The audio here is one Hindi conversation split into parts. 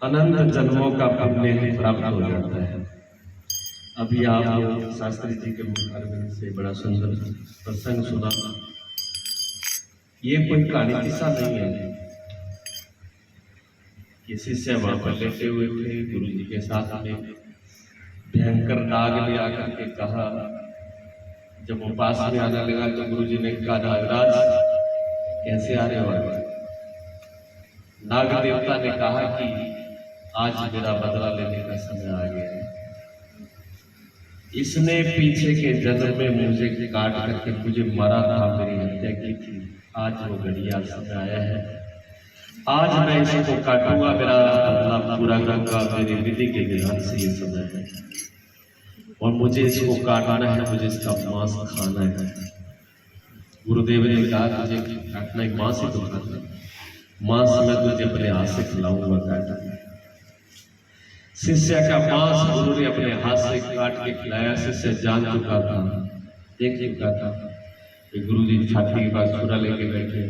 अनंत जन्मों का पुण्य प्राप्त हो जाता है। अभी आप शास्त्री जी के मुखारविंद से बड़ा सुंदर प्रसंग सुना। ये कोई कहानी किस्सा नहीं है। किसी से वहां पर लेटे हुए थे, गुरु जी के साथ में भयंकर नाग ने आकर के कहा। जब वो पास में आने लगा तो गुरु जी ने कहा, नागराज कैसे आ रहे हो? नाग देवता ने कहा कि आज मेरा बदला लेने का समय आ गया है। इसने पीछे के जन्म में मुझे काट करके मुझे मारा था, मेरी हत्या की थी। आज वो घड़िया समय आया है, आज मैं इसको काटूंगा, मेरा बदला पूरा करूंगा। मेरी विधि के विधान से ये समय है और मुझे इसको काटना है, मुझे इसका मांस खाना है। गुरुदेव ने कहा, तुझे काटना है मांस ही तो खाना, मांस मैं तुझे अपने हाथ से खिलाऊंगा काटना। शिष्य का मांस गुरु ने अपने हाथ से काट के खिलाया। शिष्य जान चुका था, देख चुका था कि गुरु जी छाती के पास छुरा लेके बैठे।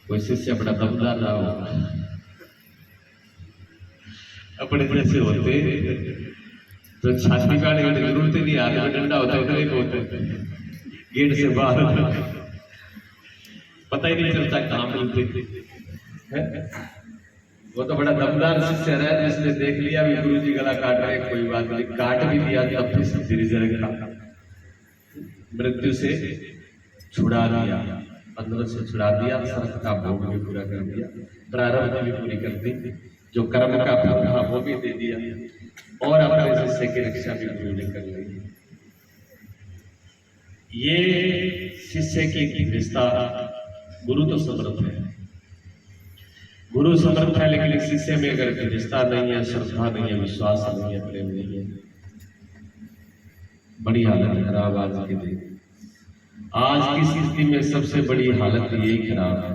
कोई शिष्य बड़ा दमदार ना हो, अपने जैसे होते तो छाती काटने की जरूरत ही नहीं, हाथ में डंडा होता है, एक होते गेट से बाहर पता ही नहीं चलता कहां मिलते। वो तो बड़ा दमदार शिष्य है जिसने देख लिया भी गुरु जी गला काट रहे, कोई बात नहीं, काट भी दिया तब फिर धीरे धीरे मृत्यु से छुड़ा दिया, बंधन से छुड़ा दिया, शर्त का भोग भी पूरा कर दिया, प्रारब्ध भी पूरी कर दी, जो कर्म का फल था वो भी दे दिया और अपने शिष्य की रक्षा भी गुरु ने कर ली। ये शिष्य की रिश्ता, गुरु तो समर्थ है, गुरु समर्थ है, लेकिन शिष्य में अगर रिश्ता नहीं है, श्रद्धा नहीं है, विश्वास नहीं है, प्रेम नहीं है, बड़ी हालत खराब आज के दिन। आज की स्थिति में सबसे बड़ी हालत यही खराब है।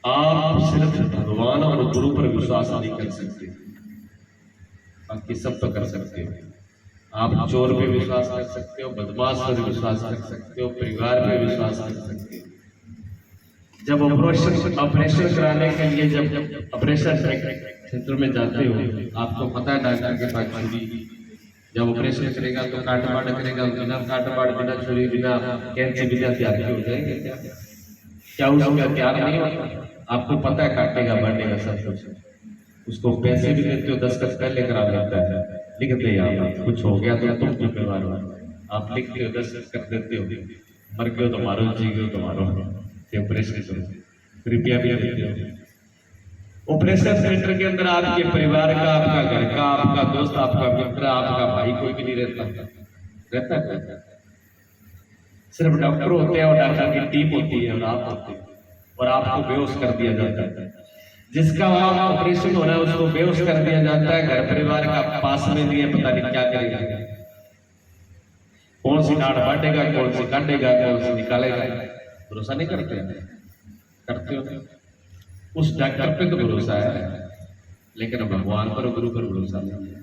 आप सिर्फ भगवान और गुरु पर विश्वास नहीं कर सकते, बाकी सब तो कर सकते हो। आप चोर पे विश्वास कर सकते हो, बदमाश पर विश्वास कर सकते हो, परिवार पे विश्वास कर सकते हो। जब ऑपरेशन कराने के लिए जब ऑपरेशन क्षेत्र में जाते हो, आपको पता है डॉक्टर के पास छुरी, जब ऑपरेशन करेगा तो काट बाड़ करेगा, बिना काट बाड़, बिना छुरी, बिना कैंची, बिना हथियार के हो जाएंगे क्या उसमें हथियार नहीं होता? आपको पता है काटेगा बढ़ेगा सब कुछ। उसको पैसे भी देते हो, 10 खत पहले करा लेता है, लिखते हैं आप कुछ हो गया तो तुम जिम्मेवार हो, आप लिखते हो, 10 कर देते हो, मर गए तो मारो, जी गए तो मारो, ऑपरेशन करो, रुपया भी देते हो। ऑपरेशन सेंटर के अंदर आपके परिवार का, आपका घर का, आपका दोस्त, आपका मित्र, आपका भाई कोई भी नहीं रहता है। सिर्फ डॉक्टर होते हैं और डॉक्टर की टीम होती है और आप होते हैं, और आपको बेहोश कर दिया जाता है। जिसका वहां ऑपरेशन हो रहा है उसको बेहोश कर दिया जाता है, घर परिवार का पास में नहीं है, पता नहीं क्या करेगा, कौन सी नाड़ बांटेगा, कौन सी काटेगा, कौन सी निकालेगा, भरोसा नहीं करते हो। उस डॉक्टर पे तो भरोसा है, लेकिन भगवान पर, गुरु पर भरोसा नहीं है।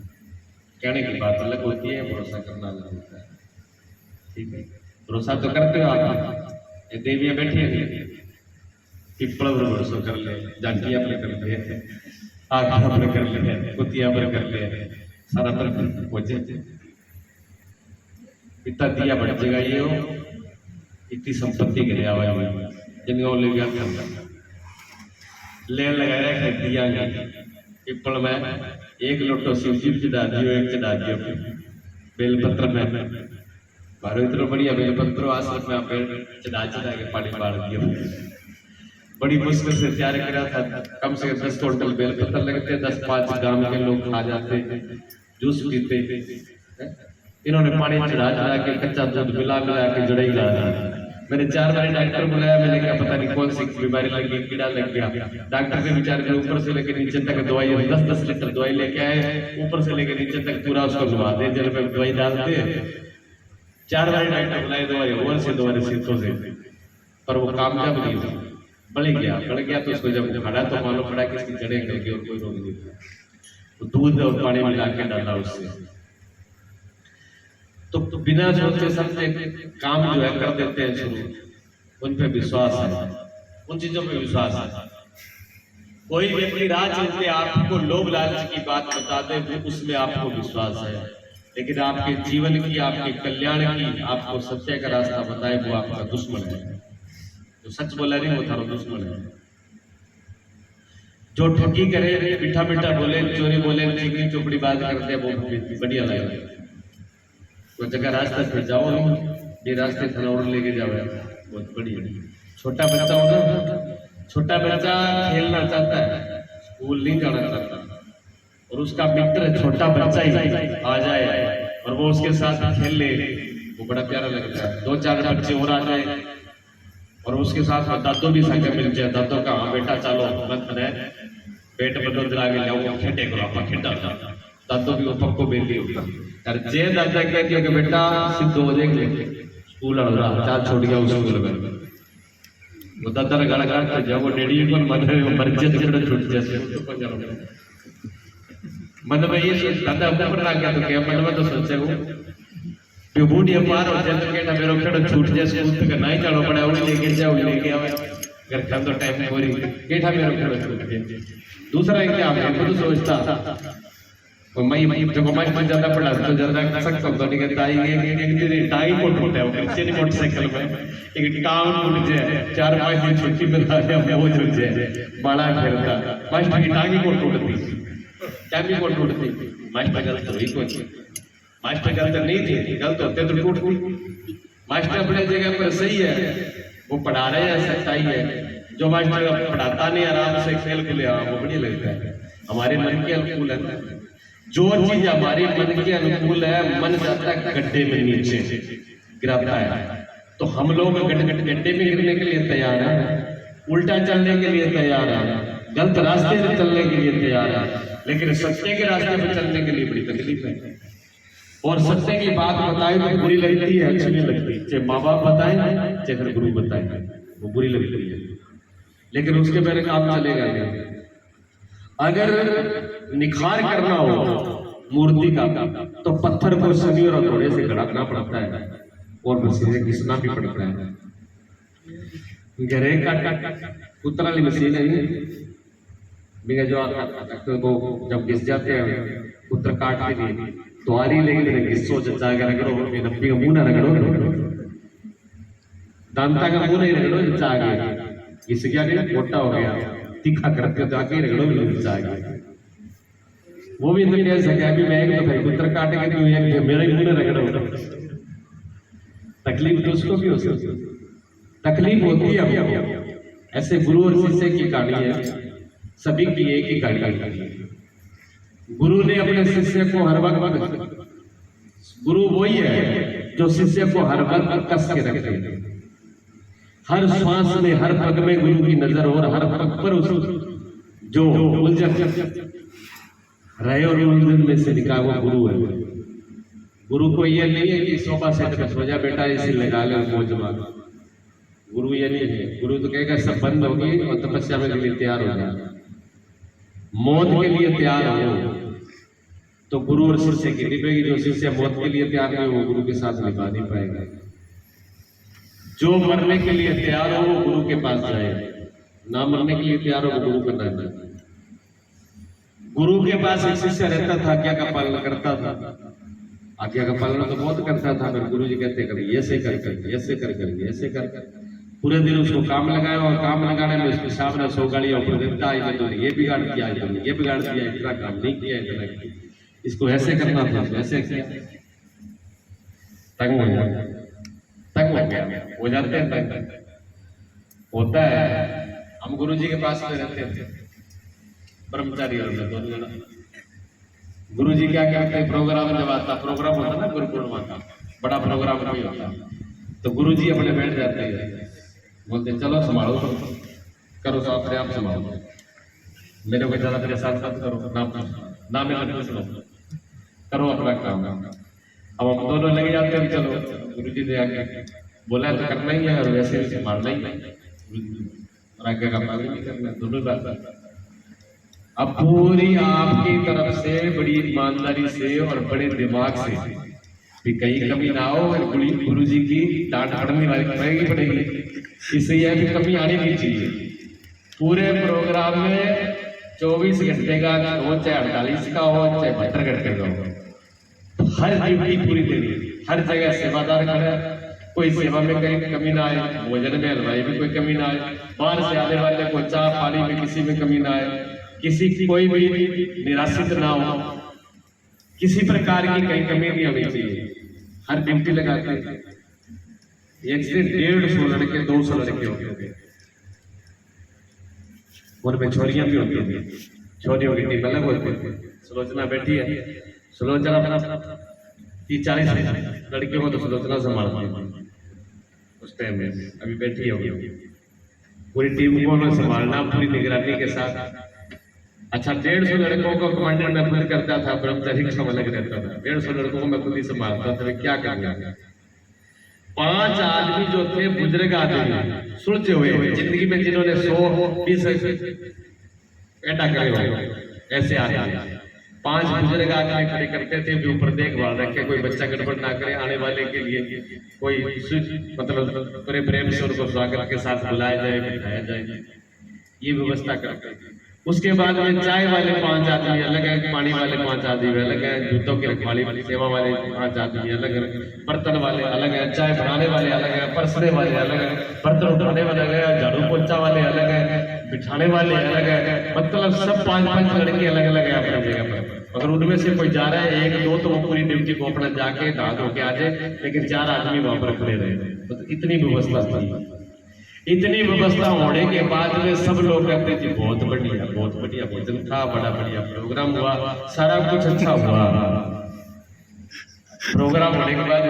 कहने की बात अलग होती है, भरोसा करना अलग होता है। ठीक है, भरोसा तो करते हो आप, ये देवियां बैठी है, पिपल पर भरोसा कर ले, जाटिया पर कर ले, आखा पर कर ले, कुतिया पर कर ले, सारा पर पहुंचे इतना दिया बढ़ जाएगा, ये हो इतनी संपत्ति गिरे आवाज जिनको ले गया ले लगा रहे दिया पिपल में एक लोटो शिव जी चढ़ा दियो, एक चढ़ा दियो बेलपत्र में, बारो इतना बढ़िया बेलपत्र आश्रम में आप चढ़ा के पानी बाढ़ दियो। बड़ी मुश्किल से तैयार करा था, कम से कम 10 क्विंटल बेलपत्र लगते, 10-5 गांव के लोग खा जाते, जूस पीते। इन्होंने पानी चढ़ा के कच्चा दूध मिला के जड़े ला दिया। मैंने 4 बार डॉक्टर बुलाया, मैंने कहा पता नहीं कौन सी बीमारी लगी, कीड़ा लग गया। डॉक्टर ने बेचारे ऊपर से लेकर नीचे तक दवाई 10-10 लीटर दवाई लेके आए, ऊपर से लेकर नीचे तक पूरा उसको घुमा दे, जल में दवाई डालते। 4 बार डॉक्टर बुलाए, दवाई और से दोबारा सीखों से, पर वो कामयाब नहीं हुआ। बढ़ गया तो उसको जब उखाड़ा तो मालूम पड़ा कि इसकी जड़ें गल गई और कोई रोग नहीं था। तो दूध और पानी मिला के डाला उससे, तो बिना सोचे समझे काम जो है कर देते हैं शुरू। उन पे विश्वास है, उन चीजों पे विश्वास है। कोई व्यक्ति राह चलते आपको लोभ लालच की बात बता दे वो उसमें आपको विश्वास है, लेकिन आपके जीवन की, आपके कल्याण की, आपको सत्य का रास्ता बताए वो आपका दुश्मन है। जो सच बोला नहीं वो थारा दुश्मन है। जो ठगी करे, मीठा मीठा बोले, चोरी बोले, चिकनी चोपड़ी बात करते हैं वो बढ़िया लगे। तो जगह रास्ते पे जाओ नहीं, ये रास्ते थाना और लेके जाओ, बहुत बढ़िया। छोटा बच्चा हो ना, छोटा बच्चा खेलना चाहता है, स्कूल नहीं जाना चाहता, और उसका मित्र छोटा बच्चा ही आ जाए और वो उसके साथ खेल ले, वो बड़ा प्यारा लगता है। दो चार बच्चे और आ जाए और उसके साथ दादो भी संग मिल जाए, दादो का हाँ बेटा चलो मत बने पेट बदल के जाओ खेटे करो आप खेटा, दादो भी वो पक्को बेटी होगा। और जे दादा कहती है कि बेटा सिद्ध हो जाएंगे स्कूल चार छोड़ गया उस स्कूल में, वो दादा ने गाड़ा गाड़ कर जाओ, वो डेढ़ी को मर्जी से छूट जैसे मन में ये दादा ऊपर आ गया तो क्या मन में तो सोचे वो बूढ़ी पार हो जाए तो कहना मेरा खेड़ा छूट जाए स्कूल तक नहीं जाना पड़ा, उन्हें लेके जाओ लेके आवे घर का तो टाइम पूरी केठा मेरा खेड़ा छूट जाए। दूसरा एक क्या मैं खुद सोचता और मैं जब मैं ज्यादा पढ़ा तो ज्यादा सकता हूं तो नहीं कहता एक दिन टाई को टूटा है वो चेन मोटरसाइकिल में एक टाउन टूट जाए, 4-5 दिन छुट्टी मिला है वो छूट जाए, बड़ा खेलता मास्टर की टांगी को टूटती, टांगी को टूटती, मास्टर गलत हुई कुछ, मास्टर गलत नहीं थी, गलत होते तो टूटती। मास्टर अपने जगह पर सही है, वो पढ़ा रहे हैं सच्चाई है, जो मास्टर पढ़ाता नहीं आराम से खेल के लिए वो बढ़िया लगता है। हमारे मन के अनुकूल है, जो चीज हमारे मन के अनुकूल है मन जाता है गड्ढे में नीचे गिराता है, तो हम लोग गड्ढे में गिरने के लिए तैयार है, उल्टा चलने के लिए तैयार है, गलत रास्ते से चलने के लिए तैयार है, लेकिन सत्य के रास्ते पर चलने के लिए बड़ी तकलीफ है। और सत्य की बात बताए तो बुरी लगती है, अच्छी नहीं लगती, चाहे माँ बाप बताए चाहे फिर गुरु बताए वो बुरी लगती है, लेकिन उसके पहले काम चलेगा नहीं। अगर निखार करना हो मूर्ति का तो पत्थर को सभी और थोड़े से गड़ाना पड़ता है और मशीन घिसना भी पड़ता है। घरे का कुतरा वाली मशीन है जो तो जब घिस जाते हैं पुत्र काटते नहीं तो आ रही, लेकिन घिसो जाकर रगड़ो, नब्बी का मुंह ना रगड़ो, दांता का मुंह नहीं रगड़ो, जाके घिस गया नहीं मोटा हो गया तीखा करके जाके रगड़ो भी जाके, वो भी नहीं कह सके अभी मैं एक तो भाई पुत्र काट के तो मेरा ही मुंह रगड़ो, तकलीफ तो उसको भी हो सकती, तकलीफ होती है। ऐसे गुरु और शिष्य की कहानी है, सभी की एक ही कहानी है। गुरु ने अपने शिष्य को हर वक्त, गुरु वही है जो शिष्य को हर वक्त कस के रखे, हर श्वास में हर पग में गुरु की नजर और हर पग पर उस जो उलझन रहे और उलझन में से निकाला वो गुरु है। गुरु को ये नहीं है कि सोफा सेट पे सो जा बेटा इसी लगा ले मौज मार, गुरु ये नहीं है। गुरु तो कहेगा सब बंद होगी और तपस्या में के लिए तैयार हो जाए, मौत के लिए तैयार हो तो गुरु और शिष्य की निभेगी, जो शिष्य मौत के लिए तैयार नहीं वो गुरु के साथ निभा नहीं पाएगा। जो मरने के लिए तैयार हो वो गुरु के पास जाए, ना मरने के लिए तैयार हो वो गुरु का नाम है। गुरु के पास एक शिष्य रहता था, आज्ञा का पालन करता था, आज्ञा का पालन तो बहुत करता था, फिर गुरु जी कहते कर ऐसे कर करके ऐसे कर करके ऐसे कर पूरे दिन उसको काम लगाया और काम लगाने में उसके सामने 100 गाड़ियां ऊपर देता है, तो ये बिगाड़ दिया, ये बिगाड़ दिया, इतना काम नहीं किया, इतना किया, इसको ऐसे करना था, ऐसे किया, तंग हो गया, तंग हो गया, हो जाते हैं तंग, होता है। हम गुरु जी के पास में रहते थे, ब्रह्मचारी होते दोनों, गुरु जी क्या करते हैं, प्रोग्राम जब आता, प्रोग्राम होता ना गुरु पूर्णिमा का बड़ा प्रोग्राम नहीं होता, तो गुरु जी अपने बैठ जाते हैं, बोलते चलो संभालो करो, तो अपने आप संभालो, मेरे को ज्यादा मेरे साथ साथ करो, ना मेरे को सुनो, करो अपना काम। अब हम दोनों लगे जाते हैं, चलो गुरु जी ने आगे बोला तो करना ही है और वैसे भी संभालना ही है, और आगे का पालन नहीं करना, दोनों बात। अब पूरी आपकी तरफ से बड़ी ईमानदारी से और बड़े दिमाग से भी कहीं कमी ना हो, गुरु जी की डांट पड़नी पड़ेगी, इससे यह भी कमी आनी नहीं चाहिए। पूरे प्रोग्राम में 24 घंटे का हो, चाहे 48 का हो, चाहे 72 घंटे का हो, हर ड्यूटी पूरी देनी, हर जगह सेवादार खड़ा, कोई सेवा में कहीं कमी ना आए, भोजन में हलवाई में कोई कमी ना आए, बाहर से आने वाले को चाय पानी में किसी में कमी ना आए, किसी की कोई भी निराशित ना हो, किसी प्रकार की कहीं कमी नहीं होनी चाहिए। हर ड्यूटी लगाते हैं। एक से 150 लड़के 200 लड़के होते हैं, उनमें छोरियां भी होती हैं, छोरियों की टीम अलग होती है। सुलोचना बैठी है, सुलोचना 30-40 लड़कियों को तो सुलोचना संभालती है उस टाइम में, अभी बैठी होगी। पूरी टीम को मैं संभालना पूरी निगरानी के साथ। अच्छा 150 लड़कों को कमांडेंट मैं खुद करता था, ब्रह्मचारी का अलग रहता था। 150 लड़कों को मैं खुद ही संभालता था। क्या करना, 5 आदमी जो थे बुजुर्ग आदमी सुलझे हुए जिंदगी में, जिन्होंने 100-20 ऐसा करे हुए, ऐसे आदमी 5 बुजुर्ग आदमी खड़े करते थे, भी ऊपर देखभाल रखे, कोई बच्चा गड़बड़ ना करे, आने वाले के लिए कोई मतलब बड़े प्रेम से उनको स्वागत के साथ बुलाया जाए, बिठाया जाए, ये व्यवस्था करते थे। उसके बाद में चाय वाले 5 आदमी अलग है, पानी वाले 5 आदमी अलग है, जूतों की रखवाली सेवा वाले 5 आदमी अलग है, बर्तन वाले अलग है, चाय बनाने वाले अलग है, परसने वाले अलग है, बर्तन उठाने वाले अलग है, झाड़ू पोछा वाले अलग है, बिठाने वाले अलग है। मतलब सब 5-5 लड़के अलग अलग है अपनी जगह पर। अगर उनमें से कोई जा रहा है 1-2 तो वो पूरी ड्यूटी को अपना जाके नहा धो के आ जाए, लेकिन 4 आदमी वहां पर खड़े रहे। तो इतनी व्यवस्था थी। इतनी व्यवस्था होने के बाद में सब लोग कहते थे बहुत बढ़िया भोजन था, बड़ा बढ़िया प्रोग्राम हुआ, सारा कुछ अच्छा हुआ। प्रोग्राम होने के बाद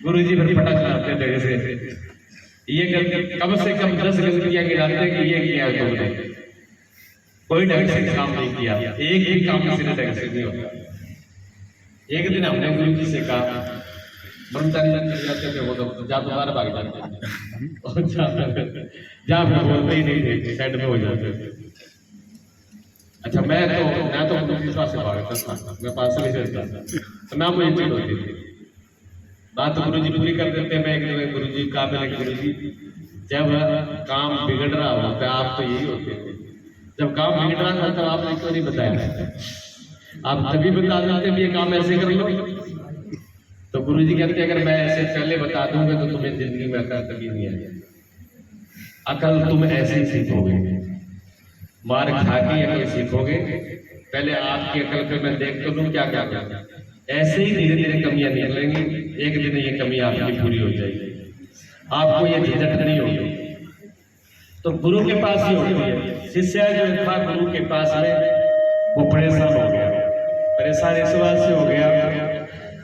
गुरु जी फिर पटा चलाते थे जैसे ये गलती, कम से कम 10 गलतियां गिनाते कि ये किया तुमने, कोई ढंग से काम नहीं किया, एक भी काम किसी ने ढंग से नहीं होता। एक दिन हमने गुरु जी से कहा, ब्रह्मचारी जाते थे वो तो जा दोबारा भाग जाते और जा फिर बोलते ही नहीं थे, साइड में हो जाते थे। अच्छा मैं तो दूसरा से भागता था, मैं पास नहीं रहता था, तो ना मुझे चीज होती थी। बात गुरु जी पूरी कर देते, मैं एक दिन गुरु जी का गुरु जी जब काम बिगड़ रहा होता है, आप तो यही होते थे, जब काम बिगड़ रहा था तब आपने क्यों नहीं बताया, आप तभी बता देते ये काम ऐसे कर लो। तो गुरु जी कहते अगर मैं ऐसे पहले बता दूंगा तो तुम्हें जिंदगी में अकल कभी नहीं आएगी। अकल तुम ऐसे ही सीखोगे, मार खा के अकल सीखोगे। पहले आपकी अकल पे मैं देख तो लूं क्या क्या करना, ऐसे ही धीरे धीरे कमियां निकलेंगी, एक दिन ये कमी आपकी पूरी हो जाएगी, आपको ये झंझट नहीं होगी। तो गुरु के पास ही होती है। शिष्य जो था गुरु के पास में वो परेशान हो गया। परेशान इस बात से हो गया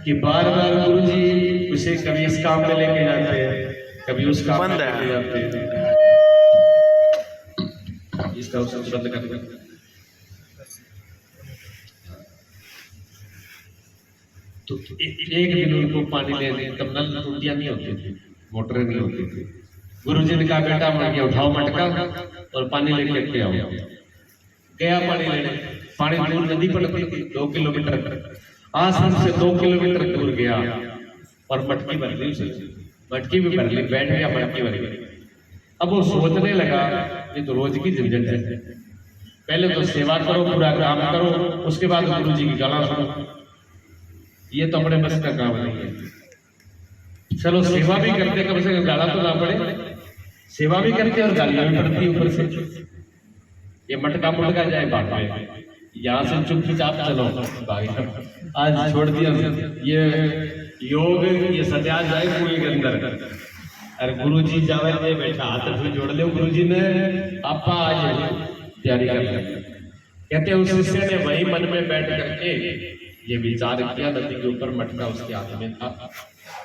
कि बार बार गुरु जी उसे कभी इस काम में लेके जाते हैं, कभी उस काम में लेके जाते हैं। इसका उसे बंद कर दो। तो एक दिन उनको पानी लेने, तब नल टूटियां नहीं होती थी, मोटरें नहीं होती थी। गुरु जी ने कहा बेटा मटके उठाओ मटका और पानी लेके के आओ। गया पानी लेने, पानी दूर नदी पड़ती थी 2 किलोमीटर, आश्रम से 2 किलोमीटर दूर गया और मटकी भर ली, मटकी भी भर ली, बैठ गया, मटकी भर गई। अब वो सोचने लगा ये तो रोज की झंझट है, पहले तो सेवा करो, पूरा काम करो, उसके बाद गुरु जी की गाला सुनो, ये तो अपने बस का काम नहीं है। चलो सेवा भी करते, कम से कम गाला तो ना पड़े, सेवा भी करते और गालियां भी पड़ती ऊपर से। ये मटका मुटका जाए बात में, यहाँ से चुपचाप चलो भाई, आज छोड़ दिया ये योग, ये सत्या जाए कुएं के अंदर। अरे गुरु जी जावे ये बैठा हाथ भी जोड़ ले, गुरु जी ने आपा आज तैयारी कर ली। कहते उस शिष्य ने वही मन में बैठ करके ये विचार किया, नदी के ऊपर मटका उसके हाथ में था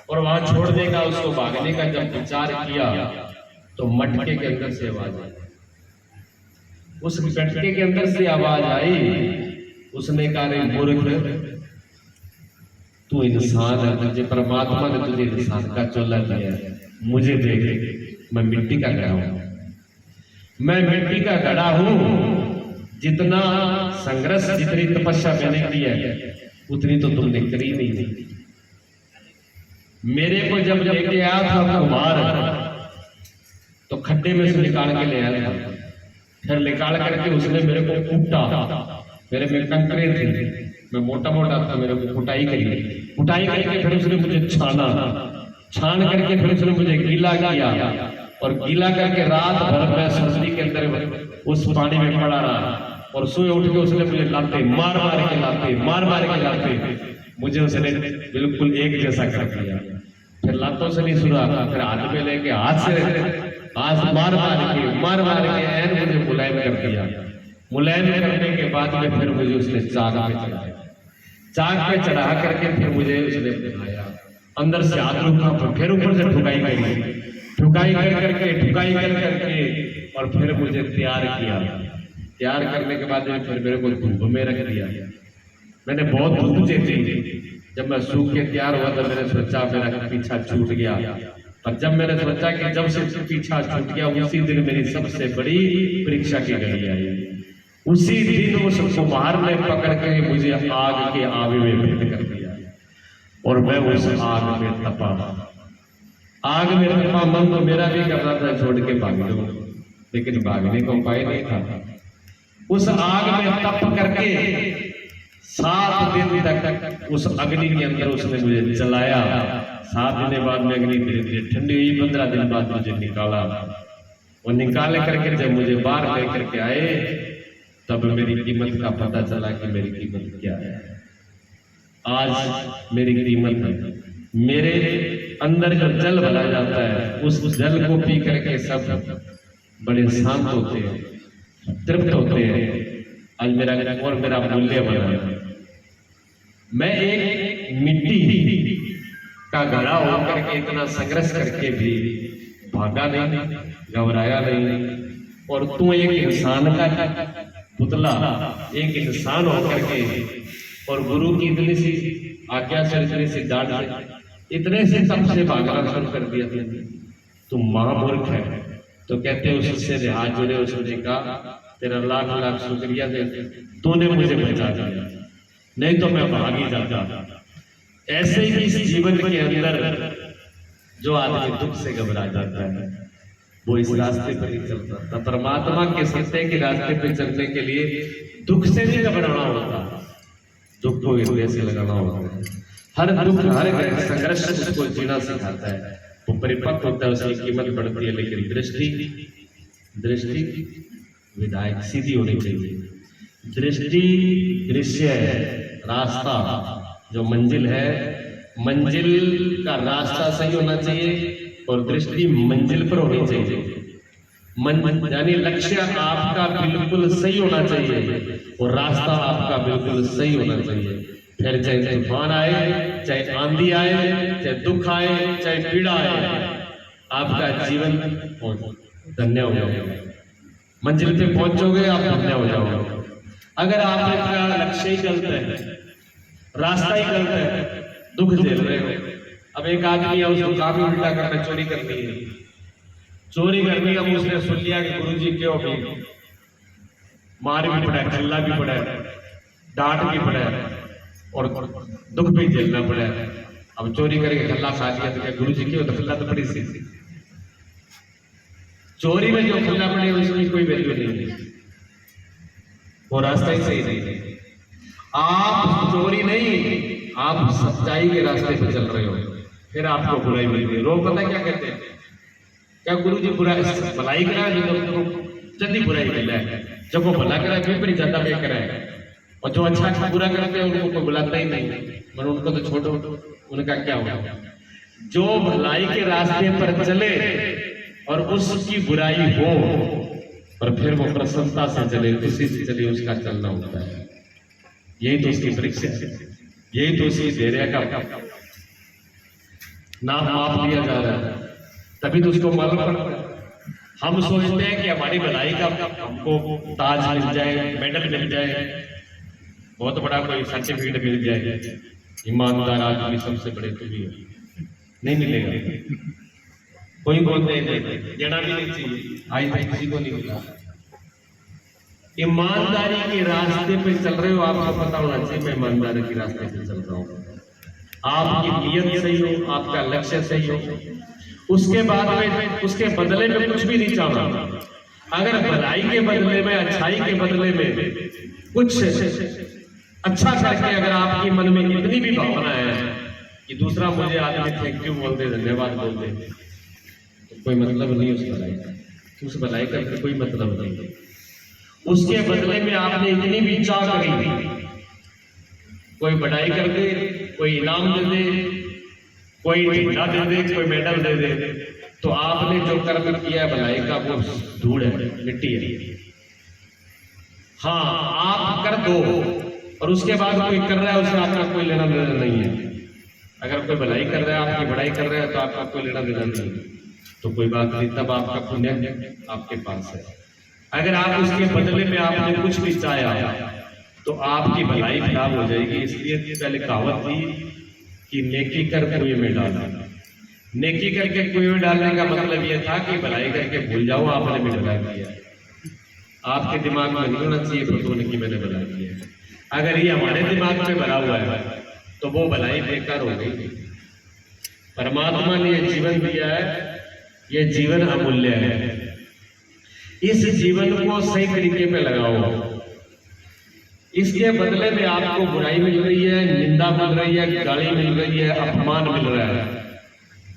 और वहां छोड़ देगा उसको भागने का जब विचार किया तो मटके के अंदर से आवाज आई। उस मटके के अंदर से आवाज आई, उसने कहा रे मूर्ख, तू इंसान है, तुझे परमात्मा ने तुझे इंसान का चोला दिया है, मुझे देख, मैं मिट्टी का घड़ा हूं, मैं मिट्टी का घड़ा हूं। जितना संघर्ष, जितनी तपस्या मैंने की है उतनी तो तुमने करी नहीं थी। मेरे को जब लेके आया था कुमार तो खड्डे में से निकाल के ले आया था। फिर निकाल करके उसने मेरे को कूटा, मेरे में कंकरे थे, मैं मोटा मोटा था, मेरे को कुटाई करके फिर उसने मुझे छान करके फिर उसने मुझे गीला किया, और गीला करके रात भर मैं सर्दी के अंदर उस पानी में पड़ा रहा, और सुबह उठ के उसने मुझे लाते मार मार के लाते मुझे उसने बिल्कुल एक जैसा कर दिया। फिर लातों से नहीं सुना, फिर हाथ में लेके हाथ मार मार के ऐन मुझे मुलायम कर दिया। मुलायम करने के बाद में फिर मुझे उसने चाक पे चढ़ा करके फिर मुझे उसने बिठाया, अंदर से हाथ रुका, फिर ऊपर से ठुकाई कर करके और फिर मुझे तैयार करने के बाद में फिर मेरे को धूप में रख दिया। मैंने बहुत धूप झेली। जब मैं सूख के तैयार हुआ तो मैंने सोचा मेरा पीछा छूट गया, पर जब मैंने सोचा कि जब से पीछा छूट गया उसी दिन मेरी सबसे बड़ी परीक्षा की घड़ी आई। उसी दिन उस कुम्हार ने पकड़ के मुझे आग के आवे में भेद कर दिया, और मैं उस आग में तपा मन तो मेरा भी करना था छोड़ के भाग जाऊं, लेकिन भागने का उपाय नहीं था। उस आग में तप करके 7 दिन तक उस अग्नि के अंदर उसने मुझे जलाया। 7 दिन बाद में अग्नि धीरे धीरे ठंडी हुई। 15 दिन बाद मुझे निकाला, और निकाले करके जब मुझे बाहर लेकर के आए तब मेरी कीमत का पता चला कि मेरी कीमत क्या है। आज मेरी कीमत है, मेरे अंदर जो जल भरा जाता है उस जल को पी करके सब बड़े शांत होते हैं, तृप्त होते हैं। आज मेरा मूल्य बना। मैं एक मिट्टी का घड़ा होकर के इतना संघर्ष करके भी भागा नहीं, घबराया नहीं, और तू एक इंसान का पुतला, एक इंसान होकर के और गुरु की इतनी सी आज्ञा से, इतनी सी डांट से, इतने से तब से भागना शुरू कर दिया। तुम महामूर्ख है। तो कहते उससे हाथ जुड़े, उसने कहा तेरा लाख लाख शुक्रिया दे, तूने मुझे बचा दिया, नहीं तो मैं भाग ही जाता। ऐसे ही इस जीवन के अंदर जो आदमी दुख से घबरा जाता है वो इस रास्ते पर ही चलता था। परमात्मा के सत्य के रास्ते पर चलने के लिए दुख से नहीं घबराना होता, दुख को हृदय से लगाना होता है। हर दुख, हर संघर्ष उसको जीना सिखाता है, वो परिपक्व होता है, उसकी कीमत बढ़ती है। लेकिन दृष्टि विधायक सीधी होनी चाहिए। दृष्टि दृश्य है, रास्ता जो मंजिल है, मंजिल का रास्ता सही होना चाहिए और दृष्टि मंजिल पर होनी चाहिए। यानी लक्ष्य आपका बिल्कुल सही होना चाहिए और रास्ता आपका बिल्कुल सही होना चाहिए। फिर चाहे तूफान आए, चाहे आंधी आए, चाहे दुख आए, चाहे पीड़ा आए, आपका जीवन धन्य हो जाओगे। मंजिल पे पहुंचोगे आप, धन्य हो जाओगे। अगर आपका लक्ष्य ही गलत है, रास्ता ही गलत है, दुख झेल रहे हो। अब एक आदमी है, उसको काम ही उल्टा करना, चोरी करनी है, अब उसने सुन लिया कि गुरुजी क्यों भी मार भी पड़ा है, खल्ला भी पड़ा है, डांट भी पड़ा है और दुख भी झेलना पड़ा है। अब चोरी करके खल्ला खा लिया तो क्या गुरुजी क्यों, तो खल्ला तो पड़ी सी। चोरी में जो खल्ला पड़े उसकी कोई वैल्यू नहीं है, वो रास्ता ही सही नहीं है। आप चोरी नहीं, आप सच्चाई के रास्ते पे चल रहे हो, फिर आपको बुराई मिल रही है। लोग पता क्या कहते हैं, क्या गुरुजी भलाई करा है तो जल्दी बुराई मिला है, जब वो भला करा है फिर ज्यादा बेहतर है, और जो अच्छा बुरा करते हैं उनको कोई बुलाता ही नहीं, मतलब उनको तो छोड़ो, उनका क्या होगा। जो भलाई के रास्ते पर चले और उसकी बुराई हो और फिर वो प्रसन्नता से चले, खुशी से चले, उसका चलना होता है। यही तो उसकी परीक्षा है, यही तो उसकी धैर्य का नाम माप लिया जा रहा है, तभी तो उसको मालूम पड़ता है। हम सोचते हैं कि हमारी भलाई का हमको ताज मिल जाए, मेडल मिल जाए, बहुत बड़ा कोई सर्टिफिकेट मिल जाए, ईमानदार आदमी सबसे बड़े तुम्ही हो, नहीं मिलेगा। कोई बोलते हैं देना भी नहीं चाहिए, आज तक किसी को नहीं मिला। ईमानदारी के रास्ते पे चल रहे हो, आपको पता होना चाहिए मैं ईमानदारी के रास्ते पे चल रहा हूँ। आपकी नियत सही हो, आपका लक्ष्य सही हो, उसके बाद में उसके बदले में कुछ भी नहीं चाहना। अगर भलाई के बदले में, अच्छाई के बदले में कुछ अच्छा करके अगर आपकी मन में इतनी भी भावना है कि दूसरा मुझे आदमी थैंक यू बोल दे, धन्यवाद बोल दे, तो कोई मतलब नहीं उस भलाई का, उस भलाई का कोई मतलब नहीं। उसके बदले में आपने इतनी भी चाह करी, कोई बढ़ाई कर दे, कोई इनाम दे दे, कोई झंडा दे दे, कोई मेडल दे दे, तो आपने जो कर्म किया भलाई का वो धूड़ है, मिट्टी है। हाँ, आप कर दो और उसके बाद कोई कर रहा है उससे आपका कोई लेना देना नहीं है। अगर कोई भलाई कर रहा है, आपकी बढ़ाई कर रहा है, तो आपका कोई लेना देना नहीं है, तो कोई बात नहीं, तब आपका पुण्य आपके पास है। अगर आप उसके बदले में आपने कुछ भी चाहा तो आपकी भलाई खराब हो जाएगी। इसलिए पहले कहावत थी कि नेकी कर कुएं में डालना। नेकी करके कुएं में डालने का मतलब यह था कि भलाई करके भूल जाओ आपने भी भलाई किया। आपके दिमाग में नहीं होना चाहिए फतून की मैंने भलाई किया। अगर ये हमारे दिमाग में भरा हुआ है तो वो भलाई बेकार हो गई। परमात्मा ने ये जीवन दिया है, ये जीवन अमूल्य है। इस जीवन को सही तरीके पे लगाओ। इसके बदले में आपको बुराई मिल रही है, निंदा मिल रही है, गाली मिल रही है, अपमान मिल रहा है,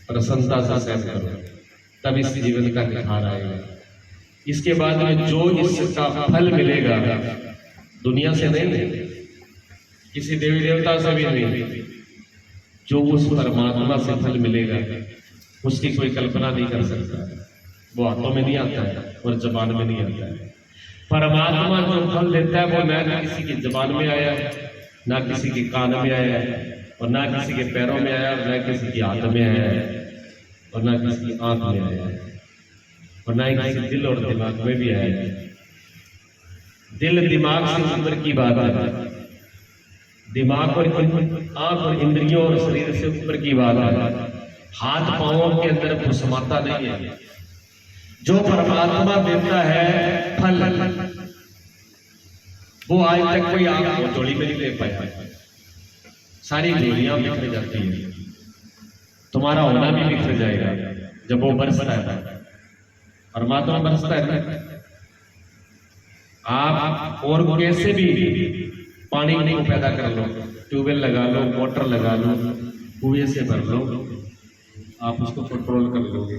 प्रसन्नता से सहन करो, तब इस जीवन का निखार आएगा। इसके बाद में जो इसका फल मिलेगा दुनिया से नहीं, किसी देवी देवता से भी नहीं, जो उस परमात्मा से फल मिलेगा उसकी कोई कल्पना नहीं कर सकता। वो हाथों में नहीं आता है और जबान में नहीं आता है। परमात्मा जो फल देता है वो ना किसी की जबान में आया है, ना किसी के कान में आया है, और ना किसी के पैरों में आया, और ना किसी की हाथ में आया है, और ना किसी की आंख में आया है, और ना ही किसी दिल और दिमाग में भी आया है। दिल दिमाग से ऊपर की बात है, दिमाग और आंख और इंद्रियों और शरीर से ऊपर की बात है। हाथ पांवों के अंदर वो समाता नहीं है। जो परमात्मा देता है फल, वो आज तक कोई आपको झोली में नहीं दे पाया। सारी झोलियां बिखर जाती है, तुम्हारा होना भी बिखर जाएगा जब वो बरसता है। परमात्मा बरसता है। आप और कैसे भी पानी को पैदा कर लो, ट्यूबवेल लगा लो, मोटर लगा लो, कुएं से भर लो, आप उसको कंट्रोल कर लोगे।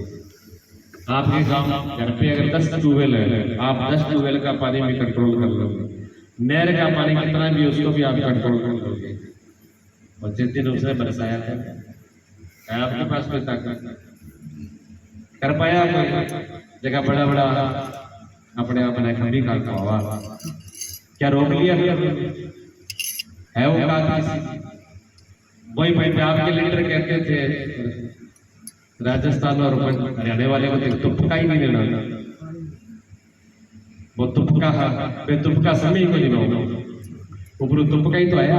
आपके गांव घर पे अगर 10 ट्यूबवेल है, आप 10 ट्यूबवेल का पानी भी कंट्रोल कर लोगे। नहर का पानी कितना भी उसको भी आप कंट्रोल कर लोगे। और जिस दिन उसने बरसाया था आपके पास कोई ताकत कर पाया? कोई जगह बड़ा बड़ा अपने अपने खंडी का हवा क्या रोक लिया है? वो वही पंजाब के लीडर कहते थे राजस्थान और हरियाणा वाले को तुपका ही नहीं लेना, वो तुपका तुपका समय को नहीं होगा। ऊपर तुपका ही तो आया,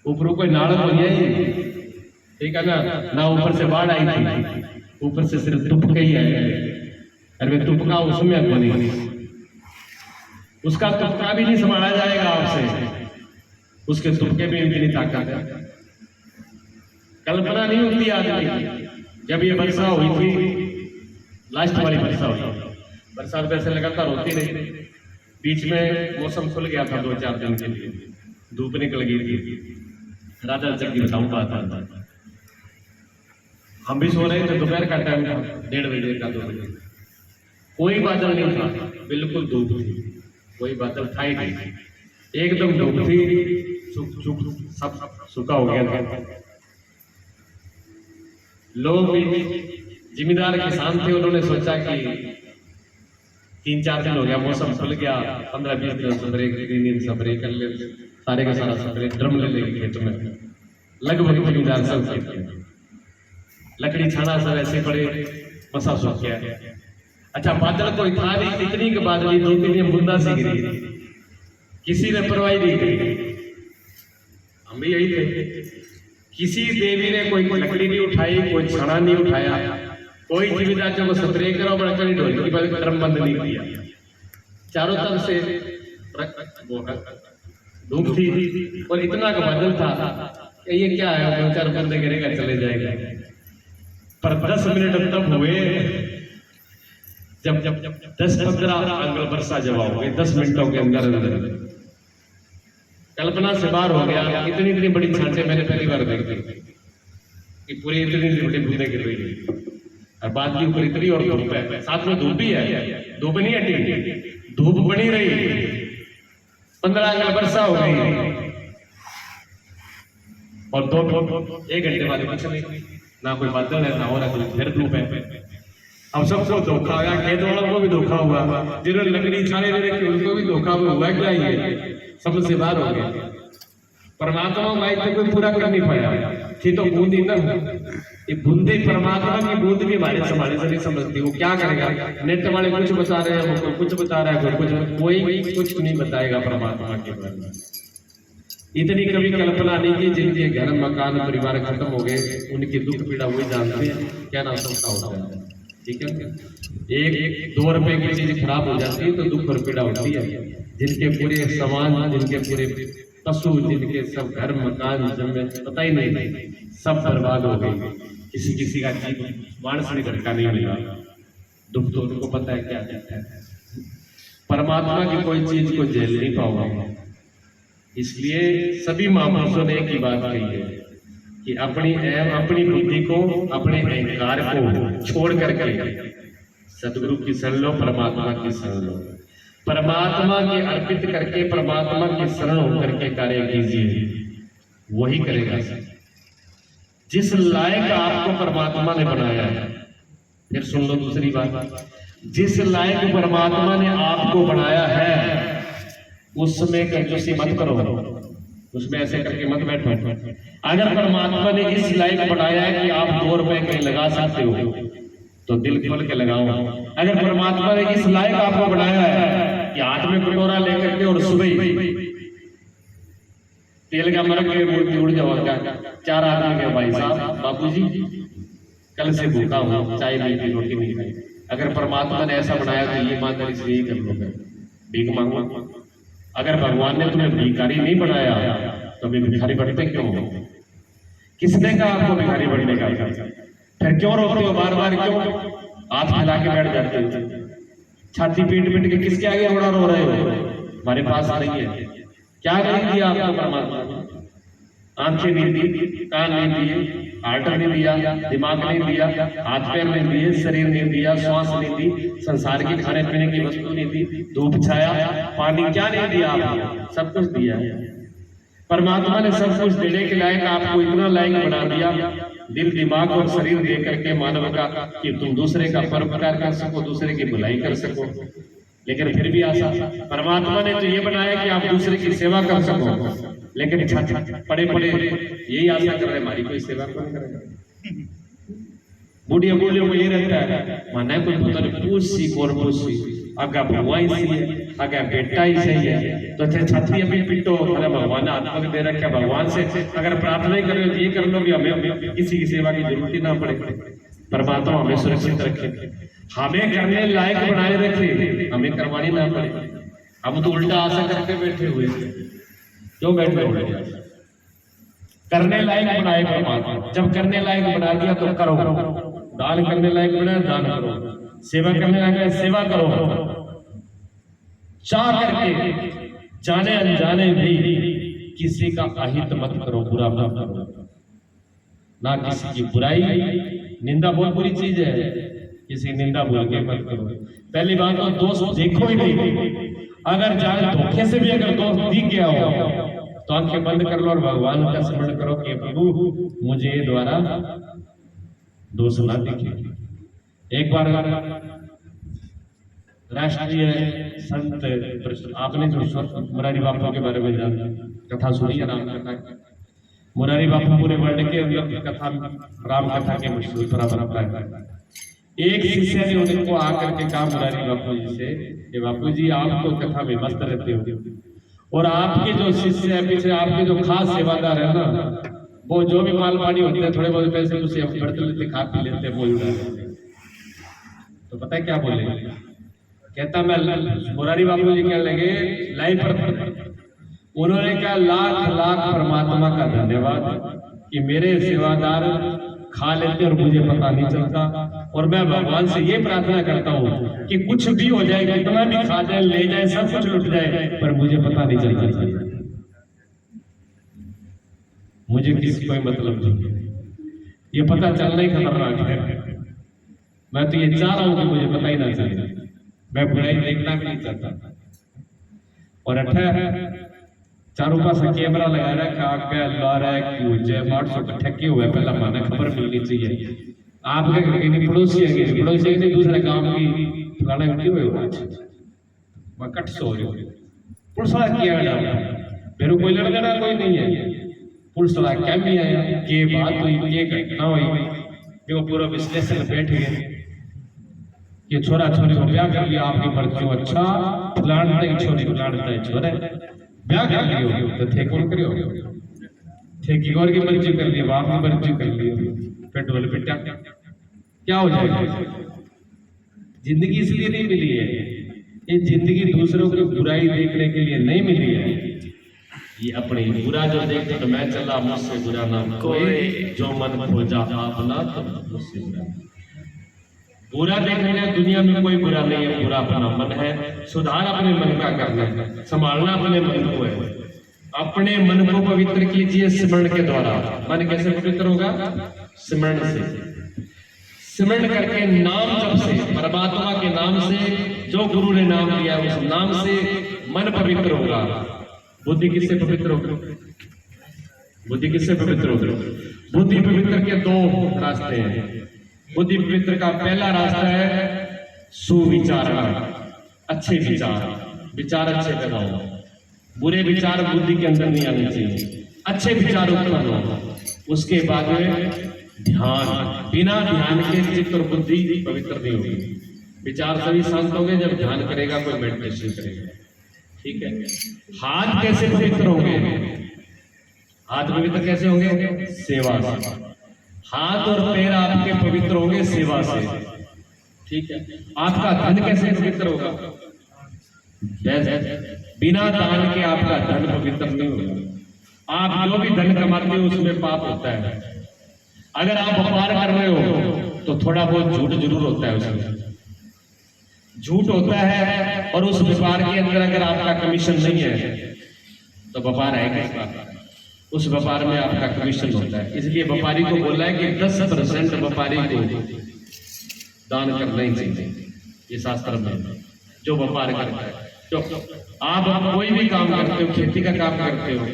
ऊपर कोई नाड़ तो नहीं आई, ठीक है ना ऊपर से बाढ़ आई थी, ऊपर से सिर्फ तुपका ही आया। अरे तुपका उसमें बनी, उसका तुपका भी नहीं संभाला जाएगा आपसे, उसके तुपके में इतनी ताकत है, कल्पना नहीं होती आदमी। जब ये वर्षा हुई थी, लास्ट वाली वर्षा हुई, बरसात वैसे लगातार होती रही, बीच में मौसम खुल गया था 2-4 दिन के लिए, धूप निकल गई थी। राजा जग की बताऊं बात आता, हम भी सो रहे थे, दोपहर का टाइम था, 1:30 बजे का 2 बजे, कोई बादल नहीं था, बिल्कुल धूप थी, कोई बादल था ही नहीं, एकदम धूप थी, सब सूखा हो गया था। लोग भी जिम्मेदार किसान थे, उन्होंने सोचा कि 3-4 दिन हो गया, मौसम खुल गया, 15-20 दिन स्प्रे, 3 दिन स्प्रे कर ले, सारे का सारा स्प्रे ड्रम ले लेंगे खेत में, लगभग जिम्मेदार सब खेत, लकड़ी छाना सब ऐसे पड़े, मसा सूख गया। अच्छा, बादल कोई था नहीं, इतनी के बादल 2-3 दिन बूंदा सी गिरी, किसी ने परवाही नहीं करी। हम भी यही थे, किसी देवी ने कोई लकड़ी नहीं उठाई, कोई छाना नहीं उठाया, कोई जिम्मेदार को स्प्रे करो बड़ा कड़ी ढोल की बात ड्रम बंद नहीं किया। चारों तरफ से धूप थी और इतना का बादल था कि ये क्या है, 2-4 बंदे गिरेगा चले जाएगा। पर 10 मिनट तब हुए जब 10-15 अंगुल वर्षा जब आओगे 10 मिनटों के अंदर कल्पना से बाहर हो गया। इतनी इतनी बड़ी छांटे मैंने पहली बार देखी कि पूरी इतनी बड़ी बूंदे गिर रही है और बात के ऊपर इतनी और धूप है, साथ में धूप भी है, धूप नहीं हटी, धूप बनी रही। 15 अंगुल वर्षा हो गई और 1 घंटे बाद कुछ नहीं, ना कोई बादल है ना हो रहा, कोई फिर धूप है। अब सबको धोखा हुआ, खेत वालों को भी धोखा हुआ, जिन्होंने लकड़ी छाने दे रखी उनको भी धोखा हुआ। क्या ये समझ से बाहर हो गया। परमात्मा माइक तो कोई पूरा कर नहीं पाया थी, तो बूंदी ना, ये बूंदे परमात्मा की बूंद भी हमारे समाने से नहीं समझती। वो क्या करेगा, नेट वाले कुछ बता रहे हैं, वो कुछ बता रहा है, कोई कुछ नहीं बताएगा परमात्मा के बारे में। इतनी कभी कल्पना नहीं की। जिनके घर मकान परिवार खत्म हो गए उनकी दुख पीड़ा वही जानते हैं, क्या नाम सबका होता है। ठीक है, 1-2 रुपए की चीज खराब हो जाती है तो दुख और पीड़ा होती है। जिनके पूरे सामान, जिनके पूरे पशु, जिनके सब घर मकान जमीन पता ही नहीं, सब बर्बाद हो गए। किसी का जीव मानस ने झटका नहीं मिला, दुख तो उनको पता है क्या है। परमात्मा की कोई चीज को झेल नहीं पाओगे। इसलिए सभी महापुरुषों ने एक ही बात कही है कि अपनी बुद्धि को, अपने अहंकार को छोड़ करके सदगुरु की शरण लो, परमात्मा की शरण लो। परमात्मा के अर्पित करके परमात्मा की शरण होकर के कार्य कीजिए, वही करेगा। जिस लायक आपको परमात्मा ने बनाया है, फिर सुन लो दूसरी बात, जिस लायक परमात्मा ने आपको बनाया है उसमें कंजूसी मत करो, उसमें ऐसे करके मत बैठो। अगर परमात्मा ने इस लायक बनाया है कि आप 2 रुपए कहीं लगा सकते हो तो दिल खोल के लगाओ। अगर परमात्मा ने इस लायक आपको बनाया है कि हाथ में कटोरा लेकर के और सुबह तेल का मरक के उड़ जाओगा, 4 आदमी के भाई साहब बाबूजी कल से भूखा हूं, चाय नहीं पी, रोटी नहीं खाई। अगर परमात्मा ने ऐसा बनाया तो ये ईमानदारी इसलिए कर लोगे, भीख मांगो। अगर भगवान ने तुम्हें भिखारी नहीं बनाया तो भी भिखारी बनते क्यों हो? किसने कहा आपको भिखारी बनने का? फिर क्यों रोकते हो बार बार? क्यों हाथ फैला के बैठ जाते हो? छाती पीट पीट के किसके आगे उड़ा रो रहे हो? हमारे पास नहीं है। क्या नहीं दिया आपको परमात्मा ने? आंखें नहीं दी, कान नहीं दिए, हार्ट नहीं दिया, दिमाग नहीं दिया, हाथ पैर नहीं दिए, शरीर नहीं दिया, श्वास नहीं दी, संसार की खाने पीने की वस्तु नहीं दी, धूप छाया पानी क्या नहीं दिया आपको? सब कुछ दिया है। परमात्मा ने सब कुछ देने के लायक आपको इतना लायक बना दिया, दिल दिमाग और शरीर दे करके मानव का, कि तुम दूसरे का परोपकार कर सको, दूसरे की भलाई कर सको। लेकिन फिर भी आशा, परमात्मा ने तो ये बनाया कि आप दूसरे की सेवा कर सको, लेकिन पड़े पड़े यही आशा कर रहे हमारी कोई सेवा कौन करेगा। बूढ़िया बोलियों को ये रहता है माना कोई पुत्र पूछी और पूछी अगर भगवान सही है, अगर बेटा ही सही है तो छाती अभी पिटो, अरे भगवान ने आत्मा दे रखा, भगवान से अगर प्रार्थना ही कर रहे हो ये कर लो कि हमें किसी की सेवा की जरूरत ही ना पड़े। परमात्मा हमें सुरक्षित रखे, हमें करने लायक बनाए रखे, हमें करवानी ना पड़े। हम तो उल्टा आशा करके बैठे हुए, क्यों बैठे हुए? करने लायक बनाए परमात्मा। जब करने लायक बना दिया तो करो, दान करने लायक बनाया दान करो, सेवा करने लायक सेवा करो। चाह करके जाने अनजाने भी किसी का अहित मत करो, बुरा मत करो, ना किसी की बुराई। निंदा बहुत बुरी चीज है, किसी निंदा बोल के मत करो। पहली बात तो दोस्त देखो ही नहीं। अगर जाने धोखे से भी अगर दोस्त दिख गया हो तो आंखें बंद कर लो और भगवान का स्मरण करो कि प्रभु मुझे द्वारा दोष ना दिखे। एक बार राष्ट्रीय संत आपने जो मुरारी बापू के बारे में कथा सुनी है, राम कथा। मुरारी बापू पूरे वर्ल्ड के कथा, राम कथा के मशहूर परंपरा है। एक शिष्य ने उनको आकर के कहा मुरारी बापू जी से कि बापू जी आप तो कथा में मस्त रहते हो और आपके जो शिष्य है पीछे, आपके जो खास सेवादार है ना, वो जो भी माल पानी होते हैं थोड़े बहुत पैसे उसे बढ़ते लेते, खा पी लेते, बोल रहे। तो पता है क्या बोले? कहता मैं मुरारी बापू जी कहने लगे लाइव पर, उन्होंने कहा लाख लाख परमात्मा का धन्यवाद कि मेरे सेवादार खा लेते और मुझे पता नहीं चलता। और मैं भगवान से ये प्रार्थना करता हूँ कि कुछ भी हो जाए, कितना भी खा जाए, ले जाए, सब कुछ लुट जाए, पर मुझे पता नहीं चलता, मुझे किसी कोई मतलब नहीं। ये पता चलना ही खतरनाक है। मैं तो ये चाह रहा हूं कि मुझे पता ही ना चले, मैं बुराई देखना भी नहीं चाहता। और चारों पास कैमरा लगा रखा है, ला रहा है कि जय 800 ठक्के हुए, पहला माना खबर मिलनी चाहिए। आपके कहीं पड़ोसी है, पड़ोसी ने दूसरे गांव की फलाना क्यों हुआ, मैं कट सो रही हूँ, पुलिस वाला किया गया, मेरे कोई लड़ लेना कोई नहीं है, पुलिस वाला क्या भी आया, के बात हुई, के घटना हुई, जो पूरा विश्लेषण बैठ गए कि छोरा छोरी को ब्याह कर लिया, आपकी मर्जी, अच्छा फलाना छोरी फलाना छोरे ब्याह कर लियो तो थे कौन करियो, ठेकी गौर की मर्जी कर लिया, बाप की मर्जी कर लियो, पेट्रोल पिटा क्या हो जाएगा। जिंदगी इसलिए नहीं मिली है, ये जिंदगी दूसरों की बुराई देखने के लिए नहीं मिली है, ये अपने बुरा जो देखते तो मैं चला, मुझसे बुरा ना कोई, जो मन खोजा अपना तो मुझसे बुरा देखने का दुनिया में कोई बुरा नहीं है, बुरा अपना मन है, सुधार अपने मन का करना है, संभालना अपने मन को है। अपने मन को पवित्र कीजिए स्मरण के द्वारा। मन कैसे पवित्र होगा? स्मरण से, स्मरण करके नाम जप से, परमात्मा के नाम से, जो गुरु ने नाम दिया उस नाम से मन पवित्र होगा। बुद्धि किससे पवित्र होगी? बुद्धि किससे पवित्र होगी? बुद्धि पवित्र के दो रास्ते हैं। बुद्धि पवित्र का पहला रास्ता है सुविचारणा, अच्छे विचार, विचार अच्छे पैदा हो, बुरे विचार बुद्धि के अंदर नहीं आने चाहिए, अच्छे विचार उत्पन्न हो। उसके बाद में ध्यान, बिना ध्यान के चित्त और बुद्धि पवित्र नहीं होगी। विचार सभी शांत होंगे जब ध्यान करेगा, कोई मेडिटेशन करेगा, ठीक है। हाथ कैसे पवित्र होंगे? हाथ पवित्र कैसे होंगे? सेवा से। हाथ और पैर आपके पवित्र होंगे सेवा से, ठीक है। आपका धन कैसे पवित्र होगा? बिना दान के आपका धन पवित्र नहीं होगा। आप जो भी धन कमाते हो उसमें पाप होता है। अगर आप व्यापार कर रहे हो तो थोड़ा बहुत झूठ जरूर होता है, उसमें झूठ होता है। और उस व्यापार के अंदर अगर आपका कमीशन नहीं है तो व्यापार है किस बात? उस व्यापार में आपका कमीशन होता है। इसलिए व्यापारी को बोला है कि 10% व्यापारी को दान करना ही चाहिए, ये शास्त्र में। जो व्यापार करता है, जो आप कोई भी काम करते हो, खेती का काम करते हो,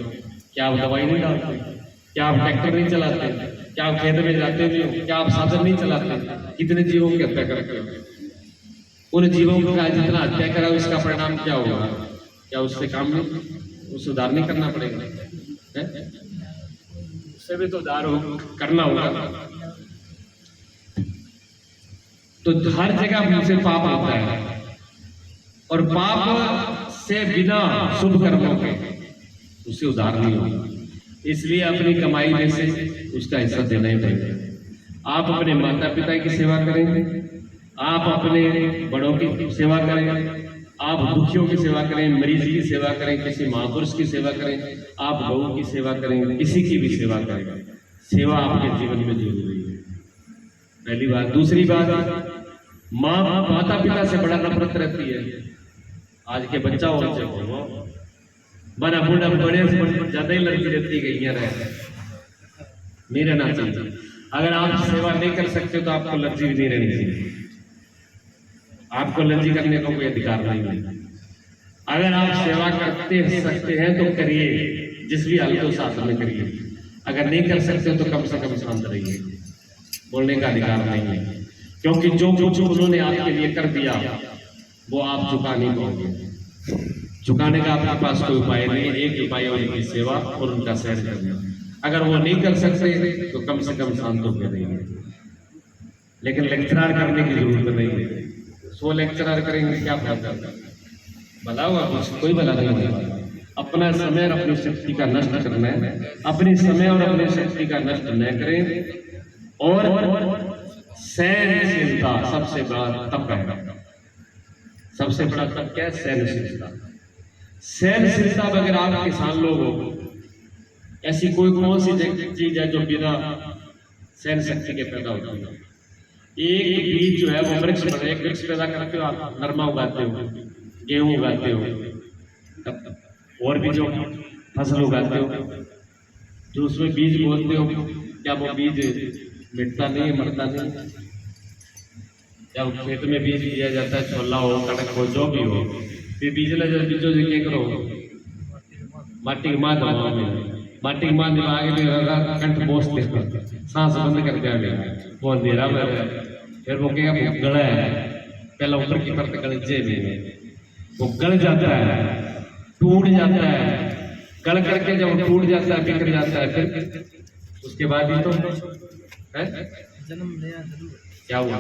क्या आप दवाई नहीं डालते? क्या आप ट्रैक्टर नहीं चलाते? क्या आप खेत में जाते नहीं हो? क्या आप साधन नहीं चलाते? कितने जीवों की हत्या करते हो? उन जीवों का जितना हत्या करा उसका परिणाम क्या होगा? क्या उससे काम नहीं, सुधार नहीं करना पड़ेगा? उससे भी तो उधार करना होगा। तो हर जगह मुझसे पाप होता है, और पाप से बिना शुभ कर्मों के उससे उधार नहीं होगा। इसलिए अपनी कमाई में से उसका हिस्सा देना ही पड़ेगा। आप अपने माता पिता की सेवा करेंगे, आप अपने बड़ों की सेवा करें, आप दुखियों की सेवा करें, मरीज की सेवा करें, किसी महापुरुष की सेवा करें, आप गौ की सेवा करें, किसी की भी सेवा करें। सेवा आपके जीवन में जरूरी है, पहली बात। दूसरी बात, माता पिता से बड़ा नफरत रहती है। आज के बच्चा हो बना बूढ़ा बड़े ज्यादा ही लड़की रहती गई नहीं रहना चाहिए। अगर आप सेवा नहीं कर सकते तो आपको लज्जी भी नहीं रहनी चाहिए। आपको लज्जी करने का कोई अधिकार नहीं है। अगर आप सेवा करते सकते हैं तो करिए, जिस भी हालत उस हालत में करिए। अगर नहीं कर सकते तो कम से कम शांत रहिए, बोलने का अधिकार नहीं है। क्योंकि जो कुछ उन्होंने आपके लिए कर दिया वो आप चुका नहीं पाओगे। चुकाने का आपके पास कोई उपाय नहीं है। एक उपाय है उनकी सेवा और उनका सहन करना। अगर वो नहीं कर सकते तो कम से कम शांत होकर रहिए। लेकिन लेक्चरार करने की जरूरत नहीं है। 100 लेक्चरार करेंगे क्या फायदा? भला हुआ कुछ कोई भला नहीं होगा। अपना समय और अपनी शक्ति का नष्ट करना है। अपनी समय और अपनी शक्ति का नष्ट न करें। और सहनशीलता सबसे बड़ा तप है। सबसे बड़ा तप क्या है? सहनशीलता। सहनशीलता अगर आप किसान लोग हो, ऐसी कोई कौन सी चीज है जो बिना सहन शक्ति के पैदा होते हैं। एक बीज जो है वो वृक्ष बने, एक वृक्ष पैदा करते हो आप, नरमा उगाते हो, गेहूं उगाते हो, और भी जो फसल उगाते हो, जो उसमें बीज बोलते हो, क्या वो बीज मिटता नहीं है, मरता नहीं? जब खेत में बीज दिया जाता है, छोला हो, कणक हो, जो भी हो, फिर बीज ना जब बीजो जी क्या करो, माटी के माँ दबाओ में, माटी के माँ दबा के कंठ बोसते हो, सांस बंद कर दिया, वो अंधेरा में फिर वो क्या गला है, पहला ऊपर की परत गलजे में, वो गल जाता है, टूट जाता है, गल करके जब टूट जाता है, बिखर जाता है, फिर उसके बाद ही तो है जन्म नया जरूर क्या हुआ।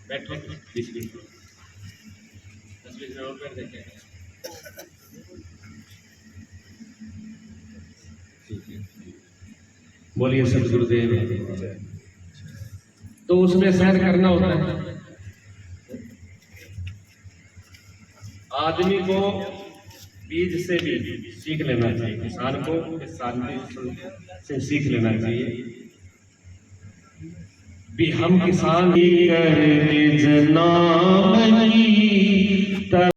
बैठो 20 मिनट 10 मिनट और कर देते। बोलिए सतगुरुदेव। तो उसमें सहन करना होता है। आदमी को बीज से भी सीख लेना चाहिए, किसान को किसान से सीख लेना चाहिए भी हम किसान ही कर जना